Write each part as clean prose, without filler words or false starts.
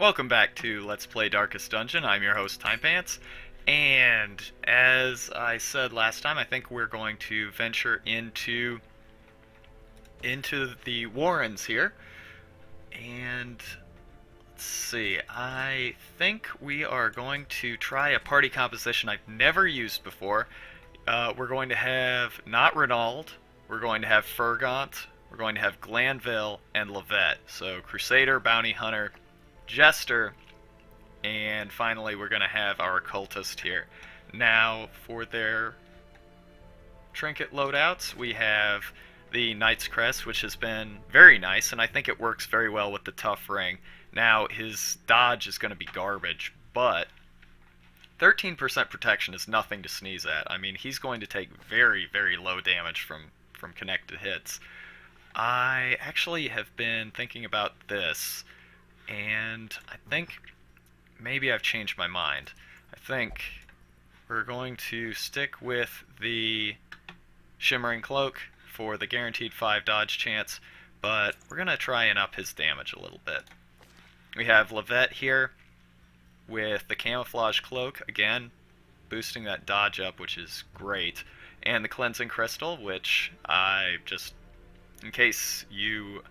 Welcome back to Let's Play Darkest Dungeon. I'm your host, Timepants, and as I said last time, I think we're going to venture into the Warrens here, and let's see, I think we are going to try a party composition I've never used before. We're going to have not Renauld, we're going to have Fergant, we're going to have Glanville, and Levette. So Crusader, Bounty Hunter, Jester, and finally we're going to have our Occultist here. Now, for their trinket loadouts, we have the Knight's Crest, which has been very nice, and I think it works very well with the Tough Ring. Now, his dodge is going to be garbage, but 13% protection is nothing to sneeze at. I mean, he's going to take very, very low damage from connected hits. I actually have been thinking about this, and I think maybe I've changed my mind. I think we're going to stick with the Shimmering Cloak for the guaranteed 5 dodge chance, but we're going to try and up his damage a little bit. We have Levette here with the Camouflage Cloak, again, boosting that dodge up, which is great, and the Cleansing Crystal, which I just, in case you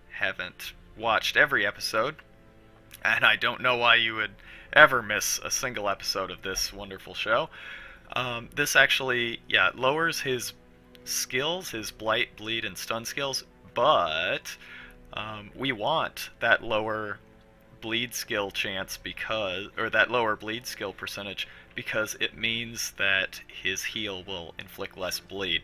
haven't watched every episode, and I don't know why you would ever miss a single episode of this wonderful show. This actually, lowers his skills, his Blight, Bleed, and Stun skills, but we want that lower bleed skill chance because, or that lower bleed skill percentage, because it means that his heal will inflict less bleed.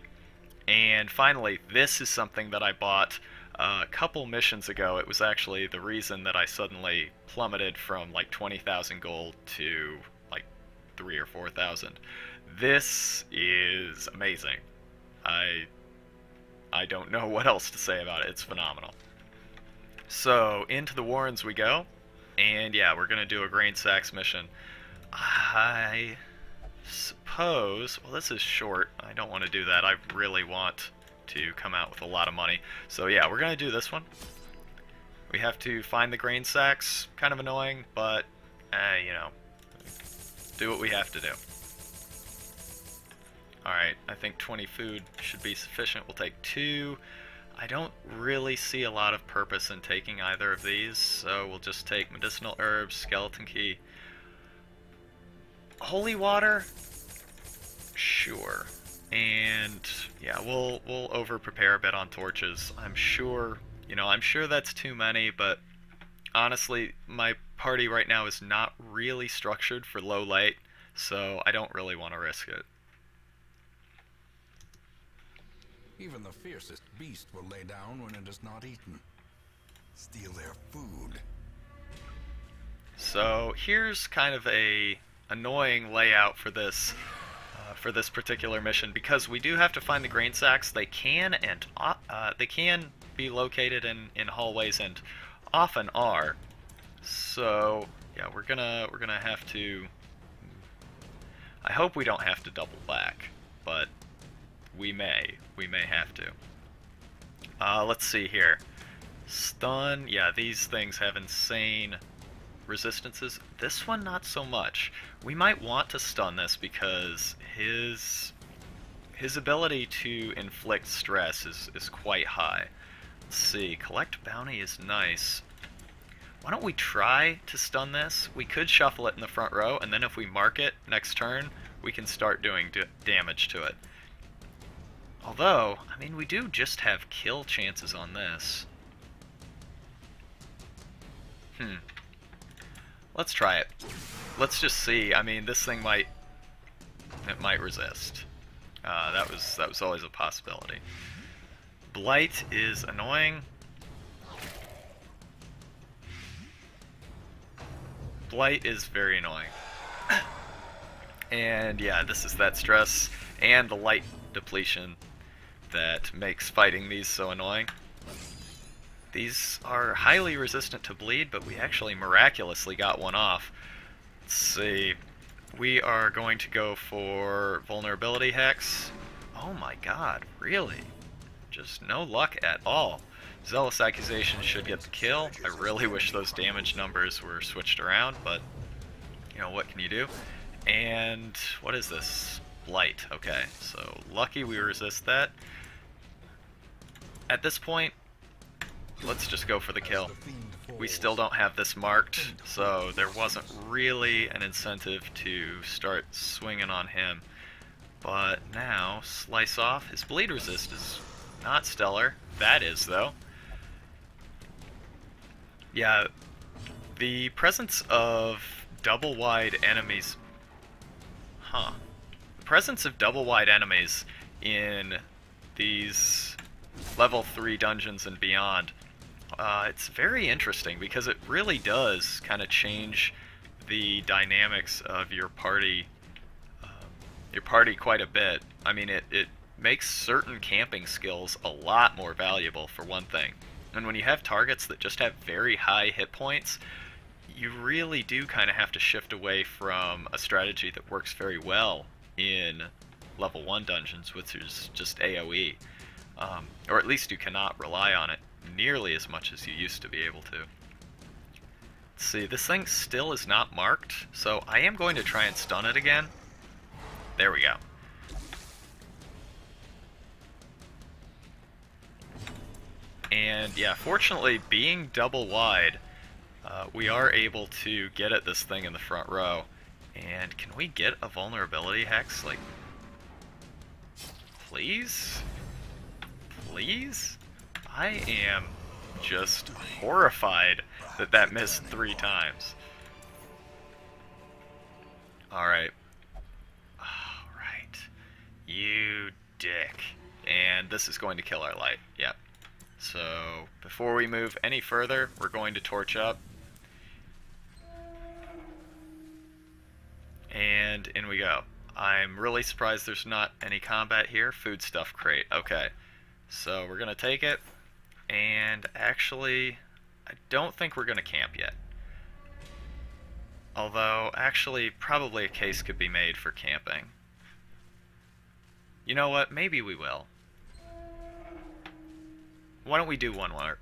And finally, this is something that I bought a couple missions ago. It was actually the reason that I suddenly plummeted from like 20,000 gold to like 3,000 or 4,000. This is amazing. I don't know what else to say about it. It's phenomenal. So into the Warrens we go, and yeah, we're gonna do a grain sacks mission. I suppose, well, this is short. I don't want to do that. I really want to come out with a lot of money. So yeah, we're going to do this one. We have to find the grain sacks. Kind of annoying, but, you know, do what we have to do. Alright, I think 20 food should be sufficient. We'll take 2. I don't really see a lot of purpose in taking either of these, so we'll just take medicinal herbs, skeleton key. Holy water? Sure. And yeah, we'll over prepare a bit on torches. I'm sure, I'm sure that's too many, but honestly, my party right now is not really structured for low light, so I don't really want to risk it. Even the fiercest beast will lay down when it is not eaten. Steal their food. So here's kind of a annoying layout for this particular mission, because we do have to find the grain sacks. They can be located in hallways, and often are. So yeah, we're gonna have to. I hope we don't have to double back, but we may have to. Let's see here. Stun. Yeah, these things have insane resistances. This one not so much. We might want to stun this because his ability to inflict stress is quite high. Let's see, collect bounty is nice. Why don't we try to stun this? We could shuffle it in the front row, and then if we mark it next turn, we can start doing damage to it. Although, I mean, we do just have kill chances on this. Let's try it. Let's just see. I mean, this thing might resist. That was always a possibility. Blight is annoying. Blight is very annoying. And yeah, this is that stress and the light depletion that makes fighting these so annoying. These are highly resistant to bleed, but we actually miraculously got one off. Let's see. We are going to go for vulnerability hex. Oh my god, really? Just no luck at all. Zealous Accusation should get the kill. I really wish those damage numbers were switched around, but, you know, what can you do? And what is this? Blight. Okay, so lucky we resist that. At this point, let's just go for the kill. We still don't have this marked, so there wasn't really an incentive to start swinging on him. But now, slice off. His bleed resist is not stellar. That is, though. Yeah, the presence of double-wide enemies... Huh. The presence of double-wide enemies in these level 3 dungeons and beyond, it's very interesting because it really does kind of change the dynamics of your party quite a bit. I mean, it makes certain camping skills a lot more valuable, for one thing. And when you have targets that just have very high hit points, you really do kind of have to shift away from a strategy that works very well in level 1 dungeons, which is just AoE. Or at least you cannot rely on it nearly as much as you used to be able to. Let's see, this thing still is not marked, so I am going to try and stun it again. There we go. And yeah, fortunately, being double wide, we are able to get at this thing in the front row. And can we get a vulnerability hex? Like, please? Please? I am just horrified that that missed 3 times. Alright. Alright. You dick. And this is going to kill our light. Yep. So, before we move any further, we're going to torch up. And in we go. I'm really surprised there's not any combat here. Foodstuff crate. Okay. So, we're going to take it. And actually, I don't think we're going to camp yet. Although, actually, probably a case could be made for camping. You know what? Maybe we will. Why don't we do one more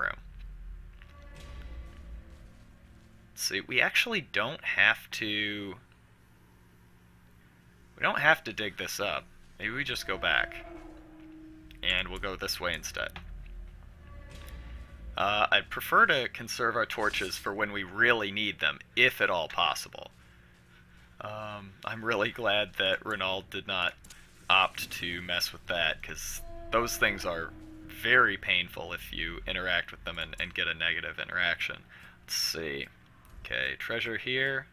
room? Let's see, we actually don't have to... We don't have to dig this up. Maybe we just go back. And we'll go this way instead. I'd prefer to conserve our torches for when we really need them, if at all possible. I'm really glad that Renaud did not opt to mess with that, because those things are very painful if you interact with them and get a negative interaction. Let's see. Okay, treasure here.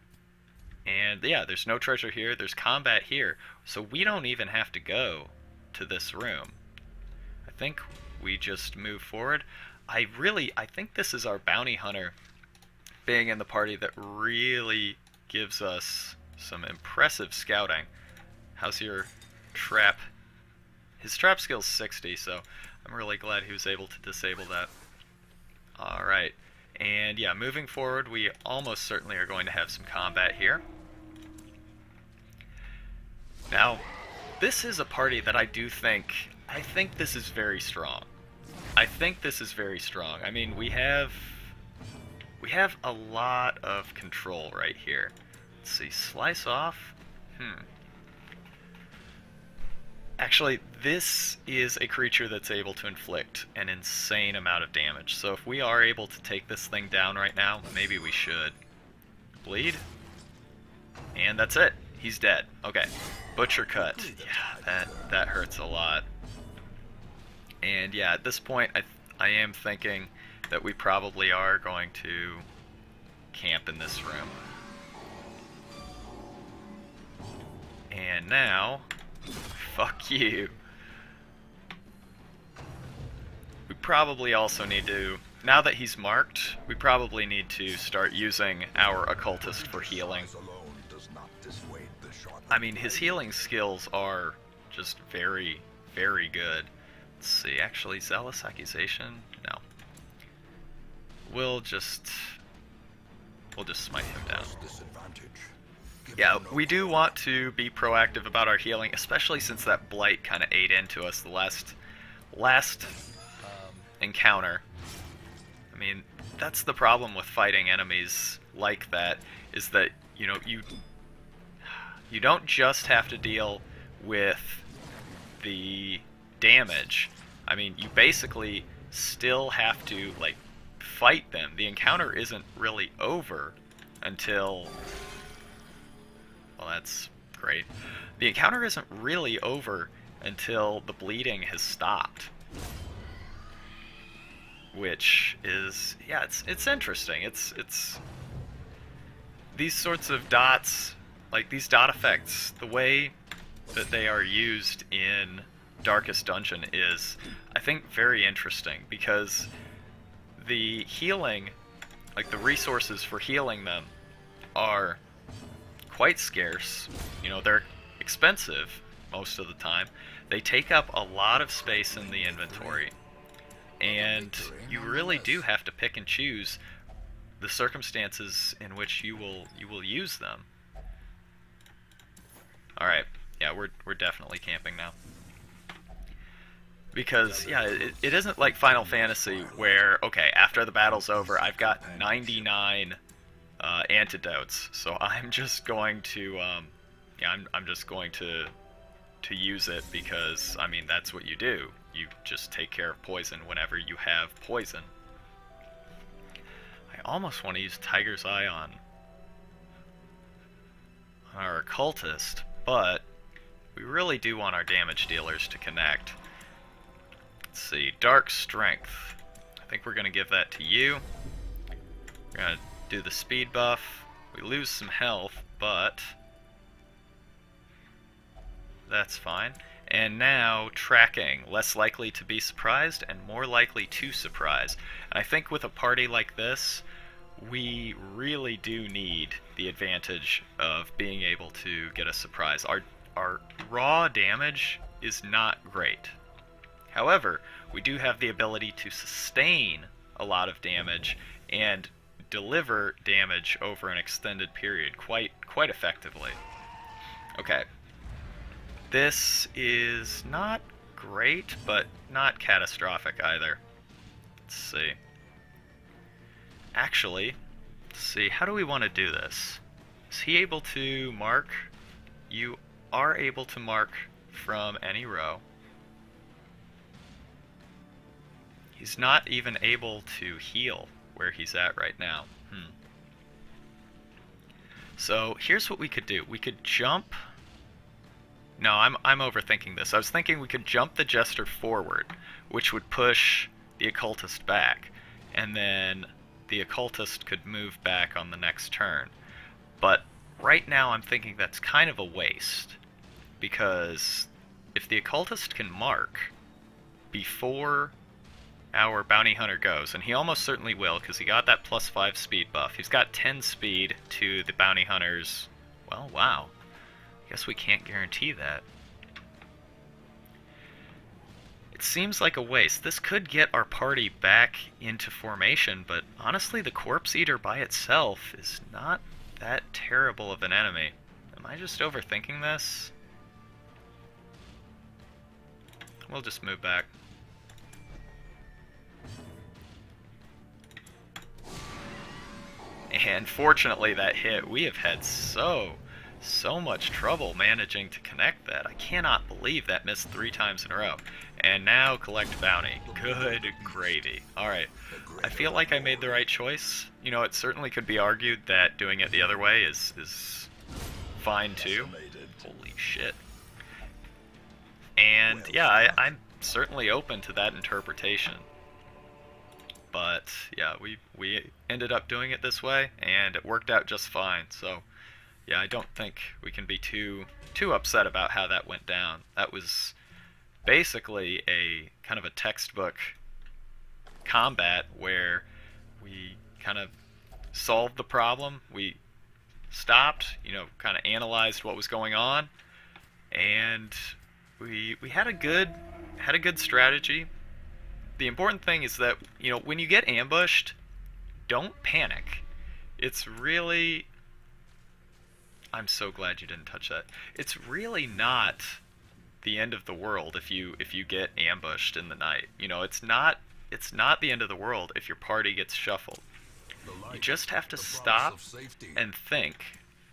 And yeah, there's no treasure here. There's combat here. So we don't even have to go to this room. I think we just move forward. I think this is our bounty hunter being in the party that really gives us some impressive scouting. How's your trap? His trap skill's 60, so I'm really glad he was able to disable that. Alright, and yeah, moving forward, we almost certainly are going to have some combat here. Now, this is a party that I think this is very strong. I think this is very strong. I mean, we have a lot of control right here. Let's see, slice off? Actually, this is a creature that's able to inflict an insane amount of damage. So if we are able to take this thing down right now, maybe we should. Bleed. And that's it. He's dead. Okay. Butcher cut. Yeah, that hurts a lot. And yeah, at this point, I am thinking that we probably are going to camp in this room. And now... Fuck you. We probably also need to, now that he's marked, we probably need to start using our occultist for healing. I mean, his healing skills are just very, very good. Let's see, actually, Zealous Accusation? No. We'll just smite him down. Yeah, we do want to be proactive about our healing, especially since that blight kind of ate into us the last encounter. I mean, that's the problem with fighting enemies like that, is that, you know, you don't just have to deal with the damage. I mean, you basically still have to, like, fight them. The encounter isn't really over until... Well, that's great. The encounter isn't really over until the bleeding has stopped. Which is, yeah, it's interesting. It's these sorts of dots, like these dot effects, the way that they are used in Darkest Dungeon is, I think, very interesting, because the healing, like the resources for healing them, are quite scarce. You know, they're expensive most of the time. They take up a lot of space in the inventory, and you really do have to pick and choose the circumstances in which you will use them. All right, yeah, we're definitely camping now. Because, yeah, it isn't like Final Fantasy where, okay, after the battle's over, I've got 99 antidotes, so I'm just going to, yeah, I'm just going to use it because, I mean, that's what you do. You just take care of poison whenever you have poison. I almost want to use Tiger's Eye on our occultist, but we really do want our damage dealers to connect. Let's see, Dark Strength. I think we're going to give that to you. We're going to do the speed buff. We lose some health, but that's fine. And now, tracking. Less likely to be surprised and more likely to surprise. And I think with a party like this, we really do need the advantage of being able to get a surprise. Our raw damage is not great. However, we do have the ability to sustain a lot of damage and deliver damage over an extended period quite effectively. Okay. This is not great, but not catastrophic either. Let's see. Actually, let's see, how do we want to do this? Is he able to mark? You are able to mark from any row. He's not even able to heal where he's at right now. So here's what we could do. We could jump... No, I'm overthinking this. I was thinking we could jump the Jester forward, which would push the Occultist back, and then the Occultist could move back on the next turn. But right now I'm thinking that's kind of a waste, because if the Occultist can mark before our Bounty Hunter goes, and he almost certainly will, because he got that +5 speed buff. He's got 10 speed to the Bounty Hunter's... Well, wow. Guess we can't guarantee that. It seems like a waste. This could get our party back into formation, but honestly, the Corpse Eater by itself is not that terrible of an enemy. Am I just overthinking this? We'll just move back. And fortunately that hit. We have had so much trouble managing to connect that. I cannot believe that missed 3 times in a row. And now collect bounty. Good gravy. Alright. I feel like I made the right choice. You know, it certainly could be argued that doing it the other way is fine too. Holy shit. And yeah, I'm certainly open to that interpretation. But yeah, we ended up doing it this way, and it worked out just fine. So yeah, I don't think we can be too upset about how that went down. That was basically a kind of a textbook combat where we kind of solved the problem. We stopped, you know, kind of analyzed what was going on, and we had a good strategy. The important thing is that, you know, when you get ambushed, don't panic. It's really... I'm so glad you didn't touch that. It's really not the end of the world if you get ambushed in the night. You know, it's not it's not the end of the world if your party gets shuffled. You just have to stop and think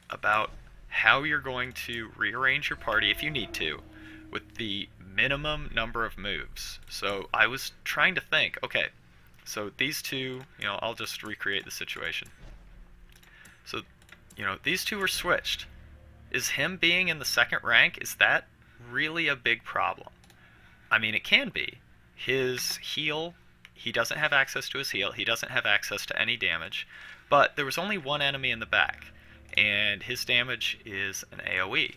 about how you're going to rearrange your party if you need to with the minimum number of moves. So I was trying to think, okay, so these two, I'll just recreate the situation. So, these two were switched. Is him being in the second rank, is that really a big problem? I mean, it can be. His heal, he doesn't have access to his heal, he doesn't have access to any damage, but there was only one enemy in the back, and his damage is an AoE.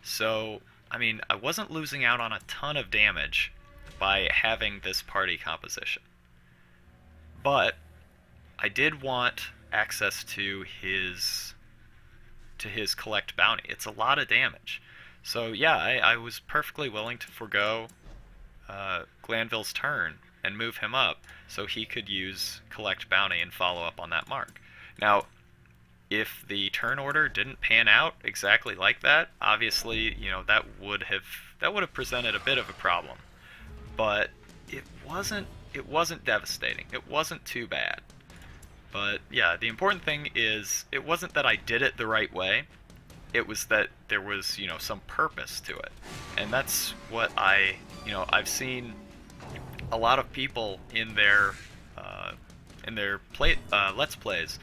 So, I mean, I wasn't losing out on a ton of damage by having this party composition. But I did want access to his collect bounty. It's a lot of damage. So yeah, I was perfectly willing to forego Glanville's turn and move him up so he could use collect bounty and follow up on that mark. Now, if the turn order didn't pan out exactly like that, obviously, that would have presented a bit of a problem. But it wasn't devastating. It wasn't too bad. But yeah, the important thing is it wasn't that I did it the right way. It was that there was, some purpose to it. And that's what I've seen a lot of people in their Let's Plays,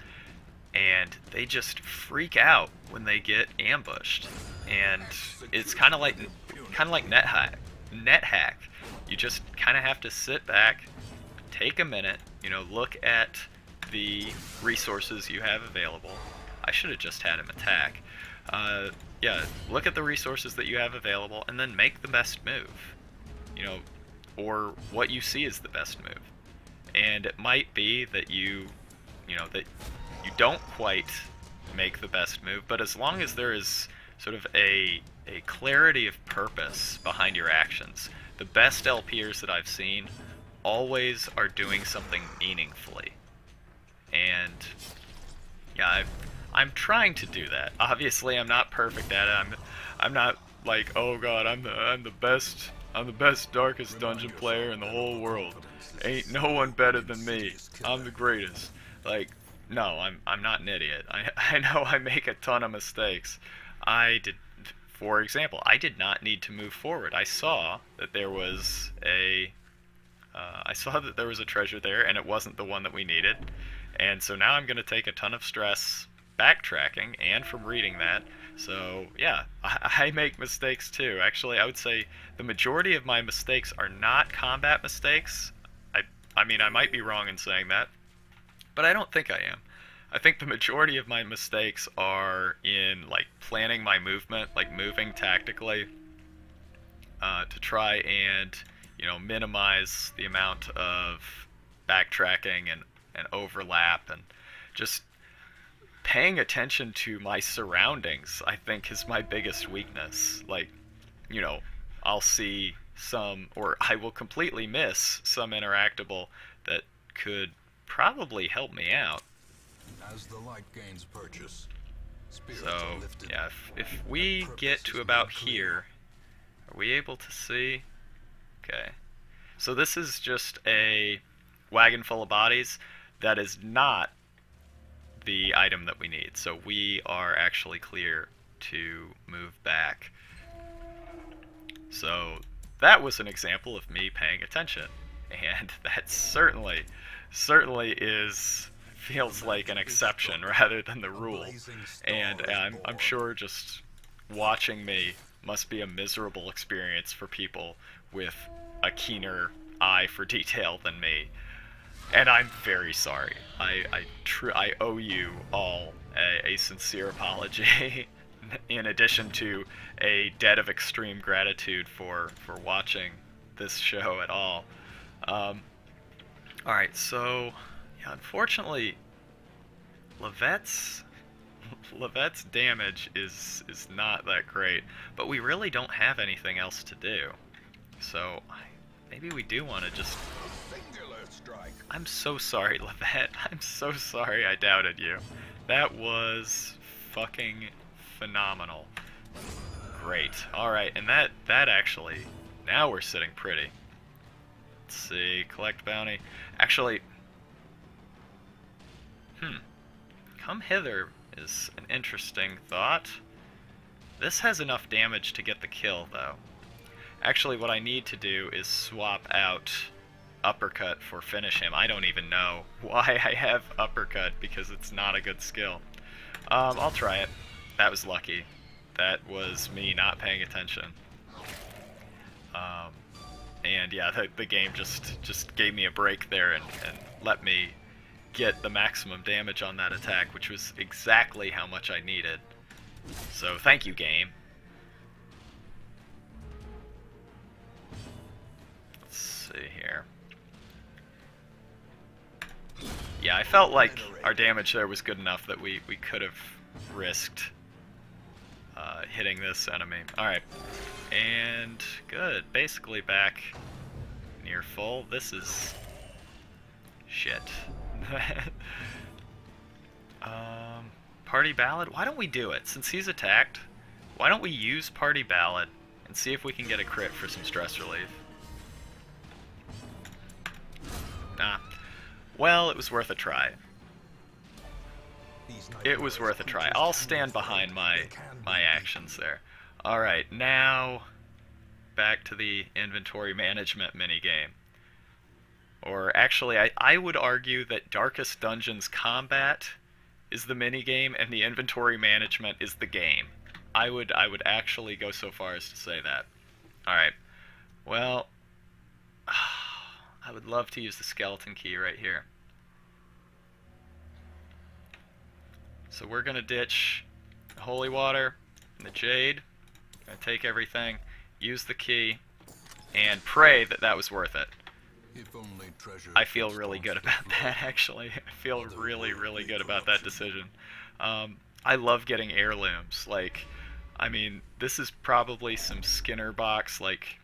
and they just freak out when they get ambushed. And it's kind of like NetHack. You just kind of have to sit back, take a minute, look at the resources you have available. I should have just had him attack. Yeah, look at the resources that you have available and then make the best move. Or what you see is the best move. And it might be that you don't quite make the best move, but as long as there is sort of a clarity of purpose behind your actions, the best LPers that I've seen always are doing something meaningfully. And yeah, I'm trying to do that. Obviously, I'm not perfect at it. I'm not like, oh god, I'm the best darkest dungeon player in the whole world. Ain't no one better than me. I'm the greatest. Like, no, I'm not an idiot. I know I make a ton of mistakes. For example, I did not need to move forward. I saw that there was a treasure there, and it wasn't the one that we needed. And so now I'm going to take a ton of stress backtracking and from reading that. So yeah, I make mistakes too. Actually, I would say the majority of my mistakes are not combat mistakes. I mean, I might be wrong in saying that, but I don't think I am. I think the majority of my mistakes are in like planning my movement, like moving tactically to try and minimize the amount of backtracking and overlap, and just paying attention to my surroundings, I think, is my biggest weakness. Like, I'll see or I will completely miss some interactable that could probably help me out. As the light gains purchase, so yeah, if we get to about here, are we able to see? Okay, so this is just a wagon full of bodies. That is not the item that we need, so we are actually clear to move back. So that was an example of me paying attention, and that certainly feels like an exception rather than the rule. And I'm sure just watching me must be a miserable experience for people with a keener eye for detail than me. And I'm very sorry. I owe you all a sincere apology, in addition to a debt of extreme gratitude for watching this show at all. Alright, so yeah, unfortunately, Levette's damage is not that great, but we really don't have anything else to do. So maybe we do want to just... I'm so sorry, Levette. I'm so sorry I doubted you. That was fucking phenomenal. Great. Alright, and that actually... Now we're sitting pretty. Let's see, collect bounty. Actually, come hither is an interesting thought. This has enough damage to get the kill, though. Actually, what I need to do is swap out uppercut for finish him. I don't even know why I have uppercut, because it's not a good skill. I'll try it. That was lucky. That was me not paying attention. And yeah, the game just gave me a break there and let me get the maximum damage on that attack, which was exactly how much I needed. So thank you, game. Let's see here. Yeah, I felt like our damage there was good enough that we could have risked hitting this enemy. Alright, and good. Basically back near full. This is shit. Party Ballad? Why don't we do it? Since he's attacked, why don't we use Party Ballad and see if we can get a crit for some stress relief? Nah. Well, it was worth a try. It was worth a try. I'll stand behind my actions there. Alright, now back to the inventory management minigame. Or actually, I would argue that Darkest Dungeons combat is the minigame and the inventory management is the game. I would actually go so far as to say that. Alright, well, I would love to use the skeleton key right here. So we're going to ditch the holy water and the jade. Gonna take everything, use the key, and pray that that was worth it. I feel really good about that, actually. I feel really, really good about that decision. I love getting heirlooms. Like, I mean, this is probably some Skinner box, like,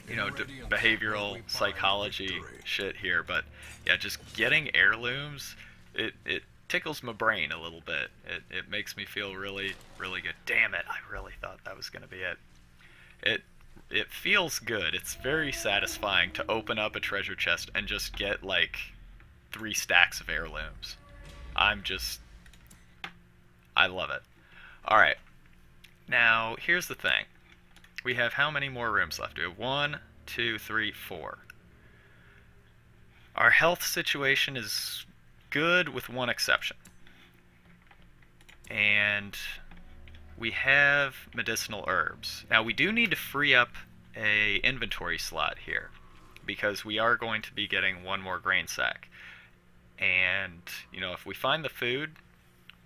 you know, behavioral psychology shit here, but yeah, just getting heirlooms, it tickles my brain a little bit. It makes me feel really, really good. Damn it, I really thought that was going to be it. It feels good. It's very satisfying to open up a treasure chest and just get, like, 3 stacks of heirlooms. I love it. Alright. Now, here's the thing. We have how many more rooms left? We have 1, 2, 3, 4. Our health situation is good with one exception. And we have medicinal herbs. Now we do need to free up a inventory slot here because we are going to be getting 1 more grain sack. And, you know, if we find the food,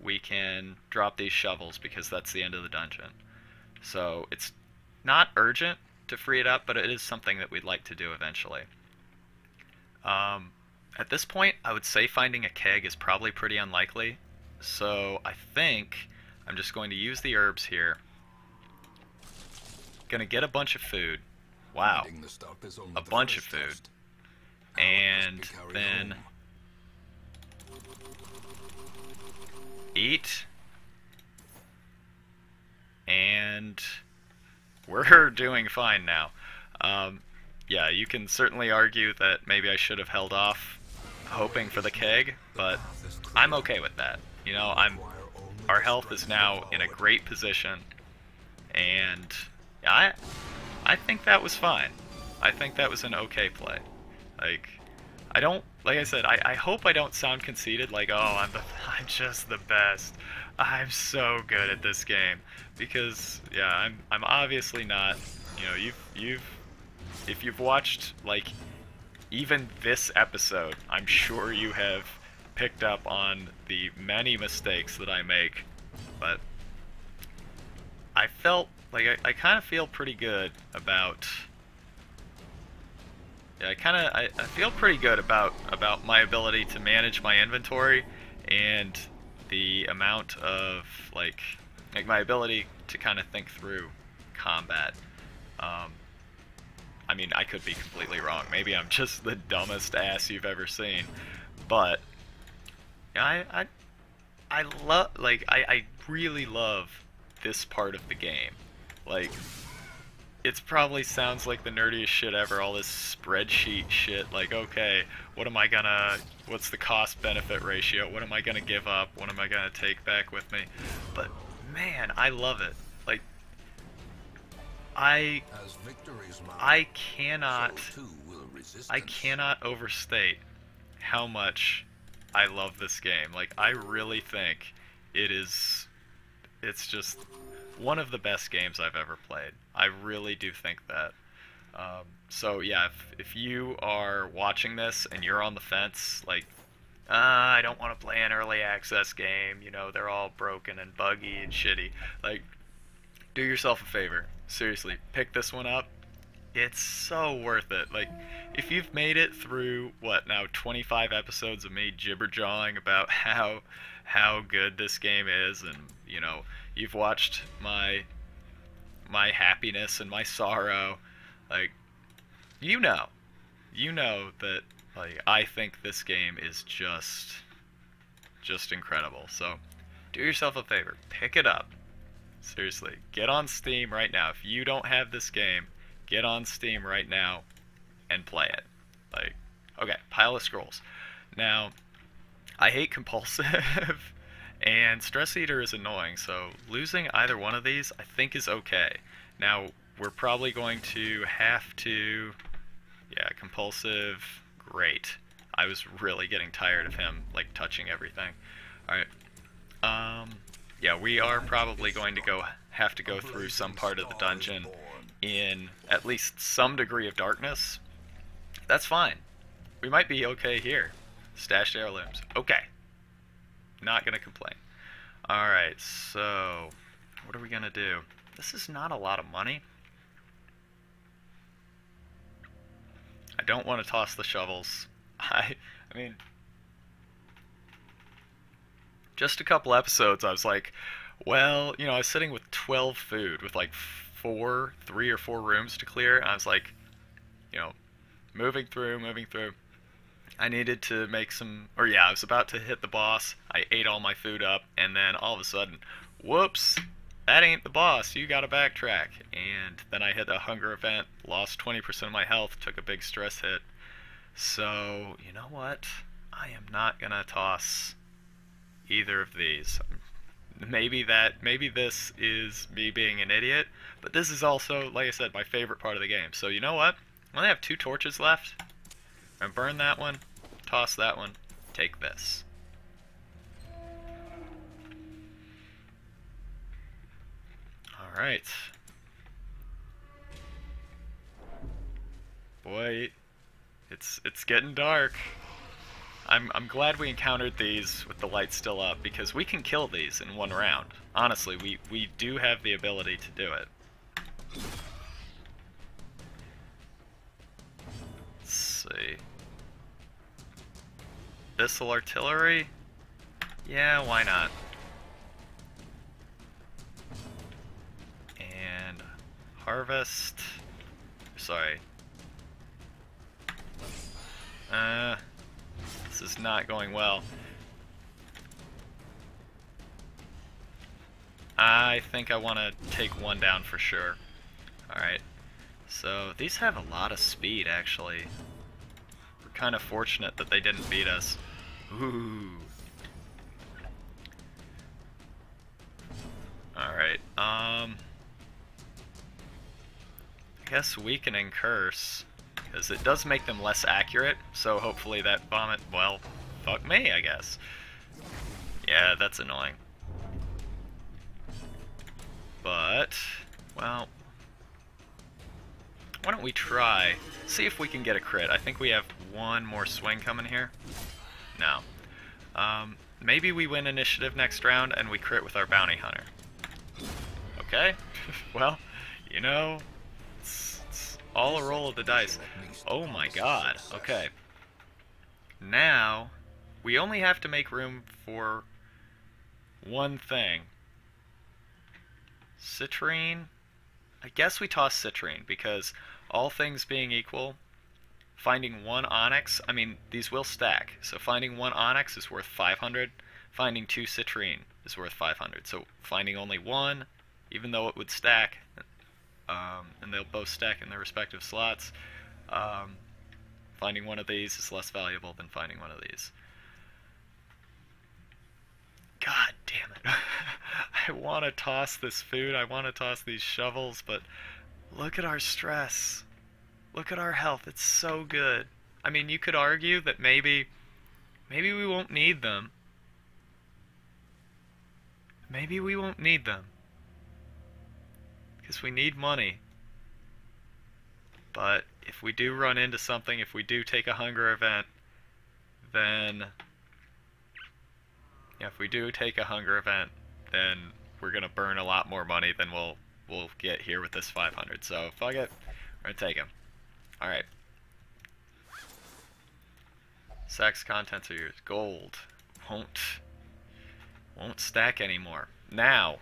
we can drop these shovels because that's the end of the dungeon. So it's not urgent to free it up, but it is something that we'd like to do eventually. At this point, I would say finding a keg is probably pretty unlikely, so I think I'm just going to use the herbs here. Gonna get a bunch of food. Wow. A bunch of food. And then eat. And we're doing fine now. Yeah, you can certainly argue that maybe I should have held off hoping for the keg, but I'm okay with that. You know, our health is now in a great position, and I think that was fine. I think that was an okay play. Like, like I said, I hope I don't sound conceited, like, oh, I'm just the best. I'm so good at this game, because yeah, I'm obviously not. You know, if you've watched, like, even this episode, I'm sure you have picked up on the many mistakes that I make, but I felt like I kind of feel pretty good about. Yeah, I feel pretty good about my ability to manage my inventory and the amount of like my ability to kind of think through combat. I mean, I could be completely wrong. Maybe I'm just the dumbest ass you've ever seen, but yeah, I love, like, I really love this part of the game. Like, It probably sounds like the nerdiest shit ever, all this spreadsheet shit, like, okay, what's the cost-benefit ratio, what am I gonna give up, what am I gonna take back with me, but, man, I love it, like, I, As victories mount, I cannot, so too will resistance. I cannot overstate how much I love this game, like, I really think it's just one of the best games I've ever played. I really do think that. So yeah, if you are watching this and you're on the fence, like, I don't want to play an early access game, you know, they're all broken and buggy and shitty, like, do yourself a favor. Seriously, pick this one up. It's so worth it. Like, if you've made it through, what, now 25 episodes of me jibber-jawing about how good this game is, and, you know, you've watched my happiness and my sorrow, like, you know that, like, I think this game is just incredible. So, do yourself a favor, pick it up. Seriously, get on Steam right now. If you don't have this game, get on Steam right now and play it. Like, okay, Pile of Scrolls. Now, I hate compulsive, and Stress Eater is annoying, so losing either one of these I think is okay. Now, we're probably going to have to... Yeah, compulsive, great. I was really getting tired of him, like, touching everything. Alright. Yeah, we are probably going to have to go through some part of the dungeon in at least some degree of darkness. That's fine. We might be okay here. Stashed heirlooms. Okay. Not gonna complain. Alright, so what are we gonna do? This is not a lot of money. I don't want to toss the shovels. I mean, just a couple episodes I was like, well, you know, I was sitting with 12 food with like 3 or 4 rooms to clear, and I was like, you know, moving through. I needed to make some, or yeah, I was about to hit the boss. I ate all my food up, and then all of a sudden, whoops, that ain't the boss, you gotta backtrack. And then I hit a hunger event, lost 20% of my health, took a big stress hit. So, you know what? I am not gonna toss either of these. Maybe this is me being an idiot, but this is also, like I said, my favorite part of the game. So you know what? I only have 2 torches left. I'm gonna burn that one, toss that one, take this. Alright. Boy, it's getting dark. I'm glad we encountered these with the light still up, because we can kill these in 1 round. Honestly, we do have the ability to do it. Let's see. Abyssal artillery? Yeah, why not? And harvest. Sorry. This is not going well. I think I want to take 1 down for sure. Alright. So, these have a lot of speed, actually. We're kind of fortunate that they didn't beat us. Ooh. Alright, I guess weakening curse, because it does make them less accurate, so hopefully that vomit, well, fuck me, I guess. Yeah, that's annoying. But, well, why don't we try, see if we can get a crit. I think we have 1 more swing coming here. No. Maybe we win initiative next round and we crit with our bounty hunter. Okay, well, you know, it's all a roll of the dice. Oh my god, okay. Now, we only have to make room for 1 thing. Citrine? I guess we toss citrine, because all things being equal, finding 1 onyx, I mean, these will stack, so finding 1 onyx is worth 500, finding 2 citrine is worth 500, so finding only 1, even though it would stack, and they'll both stack in their respective slots. Finding one of these is less valuable than finding one of these. God damn it. I want to toss this food, I want to toss these shovels, but look at our stress. Look at our health, it's so good. I mean, you could argue that maybe we won't need them. Maybe we won't need them. Because we need money. But if we do run into something, if we do take a hunger event, then... yeah, if we do take a hunger event, then we're going to burn a lot more money than we'll get here with this 500. So, fuck it. We're going to take him. Alright. Sacks contents are yours. Gold. Won't stack anymore. Now,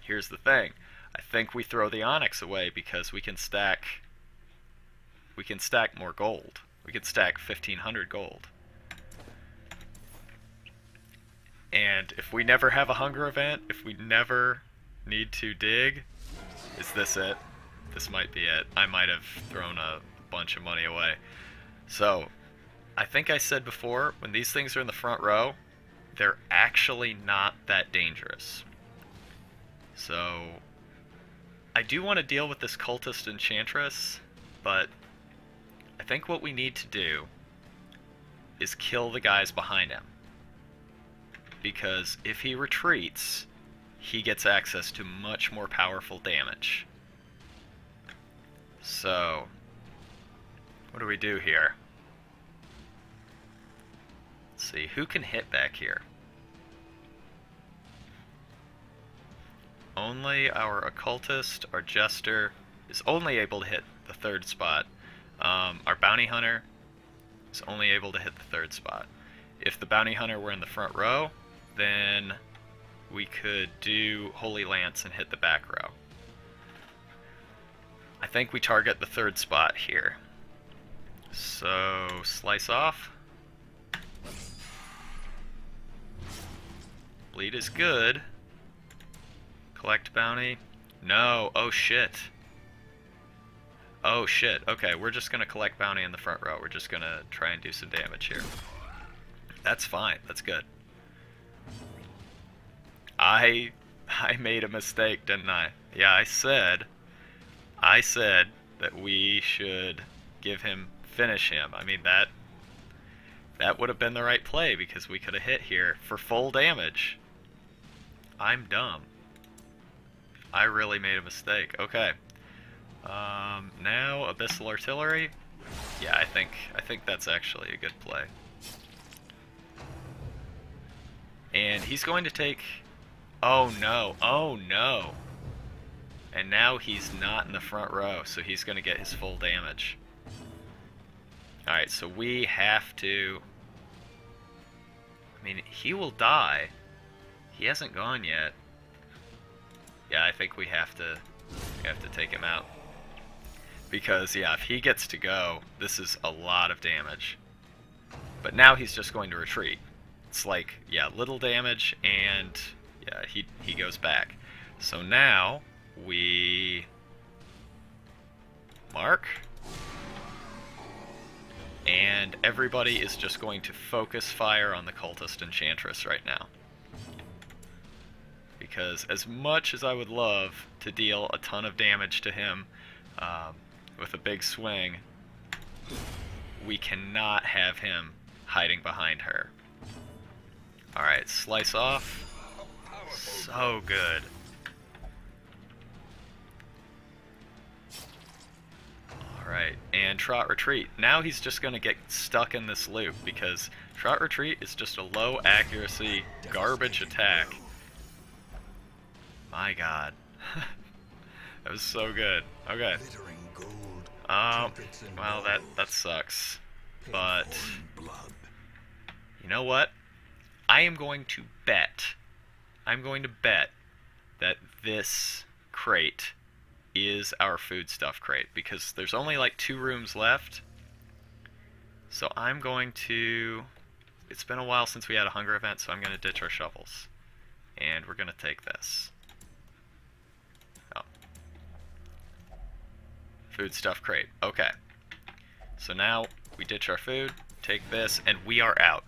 here's the thing. I think we throw the onyx away because we can stack more gold. We can stack 1,500 gold. And if we never have a hunger event, if we never need to dig, is this it? This might be it. I might have thrown a bunch of money away. So, I think I said before, when these things are in the front row, they're actually not that dangerous. So, I do want to deal with this cultist enchantress, but I think what we need to do is kill the guys behind him. Because if he retreats, he gets access to much more powerful damage. So, what do we do here? Let's see, who can hit back here? Only our occultist, our jester, is only able to hit the third spot. Our bounty hunter is only able to hit the third spot. If the bounty hunter were in the front row, then we could do Holy Lance and hit the back row. I think we target the third spot here. So, slice off. Bleed is good. Collect bounty. No, oh shit. Oh shit, okay, we're just gonna collect bounty in the front row. We're just gonna try and do some damage here. That's fine, that's good. I made a mistake, didn't I? Yeah, I said that we should finish him. I mean, that would have been the right play because we could have hit here for full damage. I'm dumb. I really made a mistake. Okay. Now Abyssal Artillery. Yeah, I think that's actually a good play. And he's going to take... oh no, oh no. And now he's not in the front row, so he's going to get his full damage. Alright, so we have to... I mean, he will die. He hasn't gone yet. Yeah, I think we have to take him out. Because, yeah, if he gets to go, this is a lot of damage. But now he's just going to retreat. It's like, yeah, little damage, and yeah, he goes back. So now we mark, and everybody is just going to focus fire on the cultist enchantress right now. Because as much as I would love to deal a ton of damage to him with a big swing, we cannot have him hiding behind her. Alright, slice off. So good. Alright, and Trot Retreat. Now he's just going to get stuck in this loop because Trot Retreat is just a low accuracy, garbage attack. My god. That was so good. Okay. Well, that sucks. But, you know what? I'm going to bet that this crate is our foodstuff crate, because there's only like 2 rooms left. So I'm going to... It's been a while since we had a hunger event, so I'm going to ditch our shovels. And we're going to take this. Oh. Foodstuff crate. Okay. So now we ditch our food, take this, and we are out.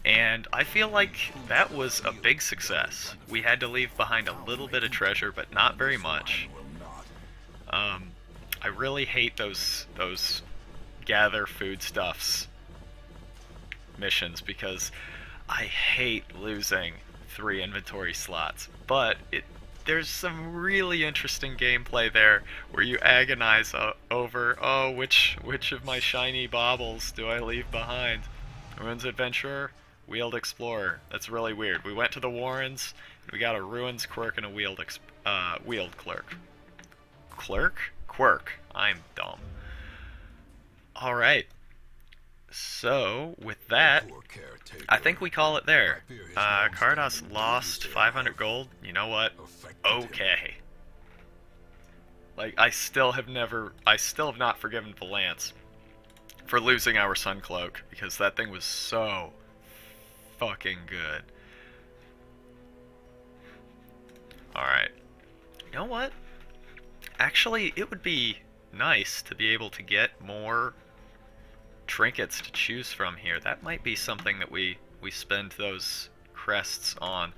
And I feel like that was a big success. We had to leave behind a little bit of treasure, but not very much. I really hate those gather foodstuffs missions because I hate losing 3 inventory slots. But there's some really interesting gameplay there where you agonize over, oh, which of my shiny baubles do I leave behind? Ruins Adventurer, Wheeled Explorer. That's really weird. We went to the Warrens, and we got a Ruins Quirk and a Wheeled Clerk. Quirk. I'm dumb. Alright. So, with that, I think we call it there. Cardos lost 500 gold. You know what? Okay. Like, I still have not forgiven Valance for losing our Sun Cloak, because that thing was so fucking good. Alright. You know what? Actually, it would be nice to be able to get more trinkets to choose from here. That might be something that we spend those crests on.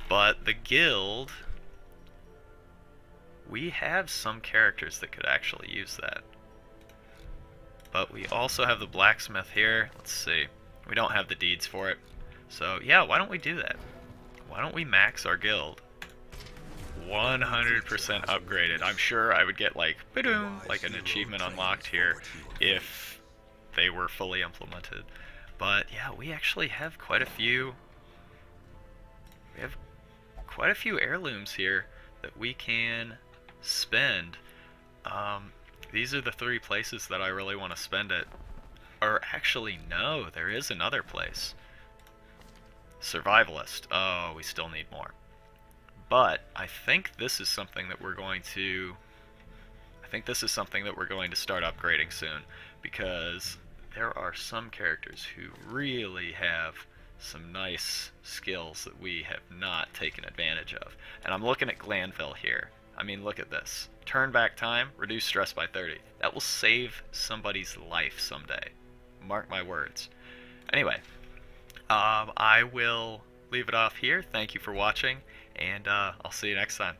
But the guild, we have some characters that could actually use that. But we also have the blacksmith here. Let's see. We don't have the deeds for it. So yeah, why don't we do that? Why don't we max our guild? 100% upgraded. I'm sure I would get like, ba-doom, like an achievement unlocked here if they were fully implemented. But yeah, we actually have quite a few. We have quite a few heirlooms here that we can spend. These are the 3 places that I really want to spend it. Or actually, no, there is another place. Survivalist. Oh, we still need more. But I think this is something that we're going to start upgrading soon, because there are some characters who really have some nice skills that we have not taken advantage of. And I'm looking at Glanville here. I mean, look at this. Turn back time, reduce stress by 30. That will save somebody's life someday. Mark my words. Anyway, I will leave it off here. Thank you for watching, and I'll see you next time.